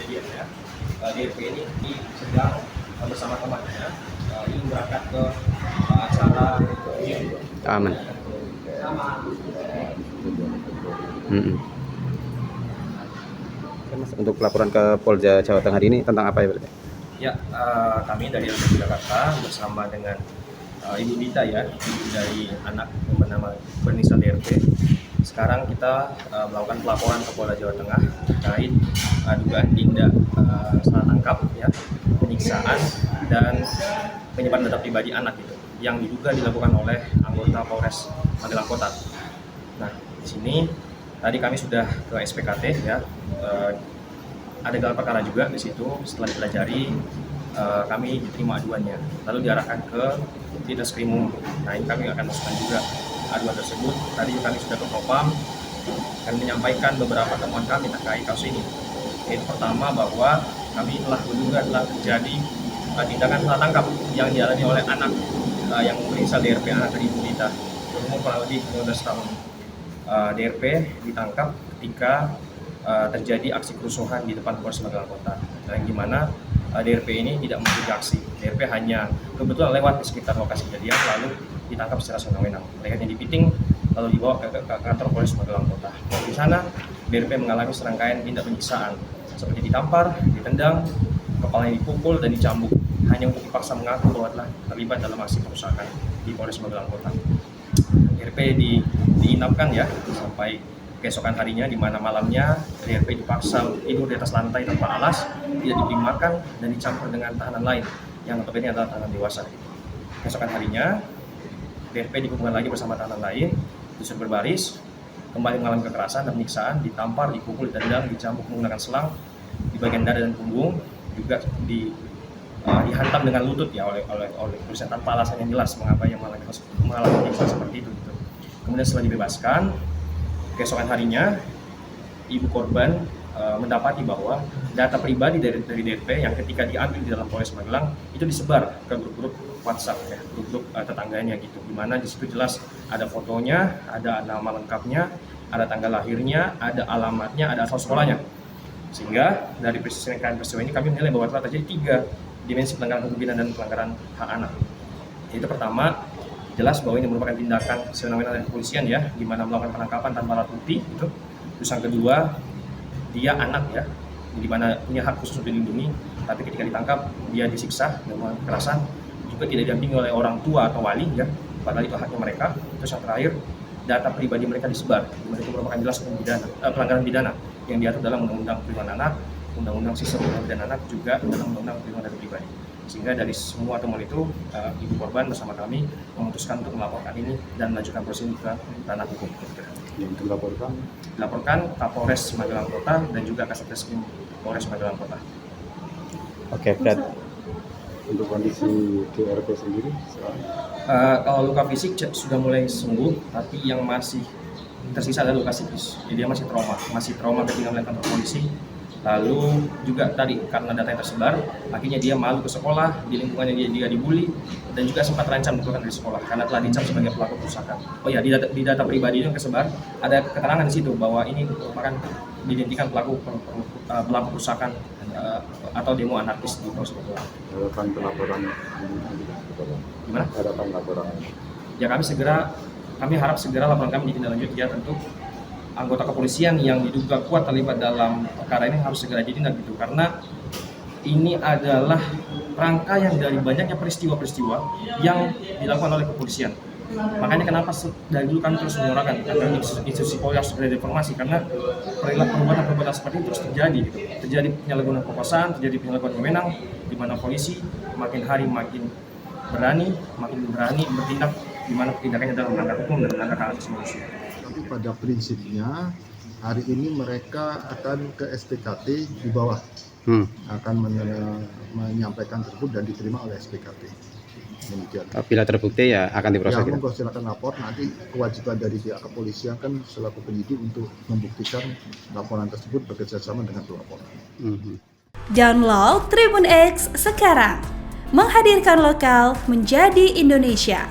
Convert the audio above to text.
kejadian ya. DRP ini sedang bersama temannya ingin berangkat ke acara aman. Untuk laporan ke Polda Jawa Tengah hari ini tentang apa ya, Pak? Ya, kami dari LPP Jakarta bersama dengan Ibu Dita ya, ibu dari anak yang bernama berinisial DRP. Sekarang kita melakukan pelaporan ke Polda Jawa Tengah terkait dugaan tindak salah tangkap, ya, penyiksaan dan penyebaran data pribadi anak gitu, yang diduga dilakukan oleh anggota Polres Magelang Kota. Nah, di sini tadi kami sudah ke SPKT ya, ada gelar perkara juga di situ. Setelah dipelajari, kami diterima aduannya, lalu diarahkan ke Ditreskrimum. Nah, ini kami akan masukkan juga aduan tersebut. Tadi kami sudah ke Propam dan menyampaikan beberapa temuan kami terkait kasus ini. Yaitu pertama, bahwa kami telah menduga telah terjadi tindakan salah tangkap yang dialami oleh anak yang berinisial DRP, anak dari Ibu Dita, berumur kurang lebih 15 tahun. DRP ditangkap ketika terjadi aksi kerusuhan di depan Polres Magelang Kota, yang dimana DRP ini tidak mengikuti aksi. DRP hanya kebetulan lewat di sekitar lokasi kejadian, lalu ditangkap secara sewenang-wenang. Mereka dipiting lalu dibawa ke kantor Polres Magelang Kota. Di sana DRP mengalami serangkaian tindak penyiksaan seperti ditampar, ditendang, kepalanya dipukul dan dicambuk, hanya untuk dipaksa mengaku bahwa telah terlibat dalam aksi perusakan di Polres Magelang Kota. DRP diinapkan ya sampai keesokan harinya, di mana malamnya DRP dipaksa tidur di atas lantai tanpa alas, tidak diberi makan dan dicampur dengan tahanan lain yang notabene adalah tahanan dewasa. Keesokan harinya DRP dikumpulkan lagi bersama tahanan lain, disuruh berbaris, kembali mengalami kekerasan dan penyiksaan, ditampar, dipukul, ditendang, dicambuk menggunakan selang di bagian dada dan punggung, juga dihantam dengan lutut ya oleh polisi tanpa alasan yang jelas mengapa ia mengalami penyiksaan seperti itu gitu. Kemudian setelah dibebaskan, keesokan harinya ibu korban mendapati bahwa data pribadi dari DRP yang ketika diambil di dalam Polres Magelang itu disebar ke grup-grup WhatsApp ya, grup-grup tetangganya gitu, di mana di situ jelas ada fotonya, ada nama lengkapnya, ada tanggal lahirnya, ada alamatnya, ada asal sekolahnya. Sehingga dari peristiwa ini kami menilai bahwa telah terjadi 3 dimensi pelanggaran hukum pidana dan pelanggaran hak anak. Yaitu pertama, jelas bahwa ini merupakan tindakan sewenang-wenang dari kepolisian ya, di mana melakukan penangkapan tanpa alat bukti gitu. Terus yang kedua, dia anak ya, di mana punya hak khusus untuk dilindungi, tapi ketika ditangkap dia disiksa dengan kekerasan, juga tidak didampingi oleh orang tua atau wali ya, padahal itu haknya mereka. Terus yang terakhir, data pribadi mereka disebar, di mana itu merupakan jelas pelanggaran pidana yang diatur dalam Undang-Undang Perlindungan Anak, Undang-Undang Sistem Perlindungan Anak, juga dalam Undang-Undang Perlindungan Data Pribadi. Sehingga dari semua temuan itu, ibu korban bersama kami memutuskan untuk melaporkan ini dan melanjutkan proses ini ke ranah hukum. Yang dilaporkan Kapolres Magelang Kota dan juga Kasatgaskrim Polres Magelang Kota. Oke, berat. Untuk kondisi DRP sendiri sekarang? Kalau luka fisik sudah mulai sembuh, tapi yang masih tersisa adalah luka psikis. Jadi dia masih trauma ketika melihat kantor polisi. Lalu juga tadi karena data yang tersebar, akhirnya dia malu ke sekolah, di lingkungannya dia dibully, dan juga sempat terancam dikeluarkan dari sekolah karena telah dicap sebagai pelaku perusakan. Oh ya, di data pribadi yang tersebar ada keterangan di situ bahwa ini merupakan diidentikan pelaku perusakan atau demo anarkis di Polres Magelang. Harapan pelaporan Gimana? Harapan laporan. Ya kami harap segera laporan kami ditindaklanjuti ya, tentu anggota kepolisian yang diduga kuat terlibat dalam perkara ini harus segera ditindak gitu, karena ini adalah rangkaian dari banyaknya peristiwa-peristiwa yang dilakukan oleh kepolisian. Makanya kenapa dari dulu kami terus menyuarakan agar institusi Polri harus segera direformasi, karena perbuatan-perbuatan seperti itu terus terjadi gitu. Terjadi penyalahgunaan kekuasaan, terjadi penyalahgunaan wewenang, di mana polisi makin hari makin berani bertindak, di mana tindakannya adalah melanggar hukum dan melanggar hak asasi manusia. Tapi pada prinsipnya hari ini mereka akan ke SPKT di bawah, akan menyampaikan tersebut dan diterima oleh SPKT. Demikian. Bila terbukti ya akan diproses. Ya, monggo silakan lapor. Nanti kewajiban dari pihak kepolisian kan selaku penyidik untuk membuktikan laporan tersebut bekerjasama dengan pelapor. Download Tribun X sekarang, menghadirkan lokal menjadi Indonesia.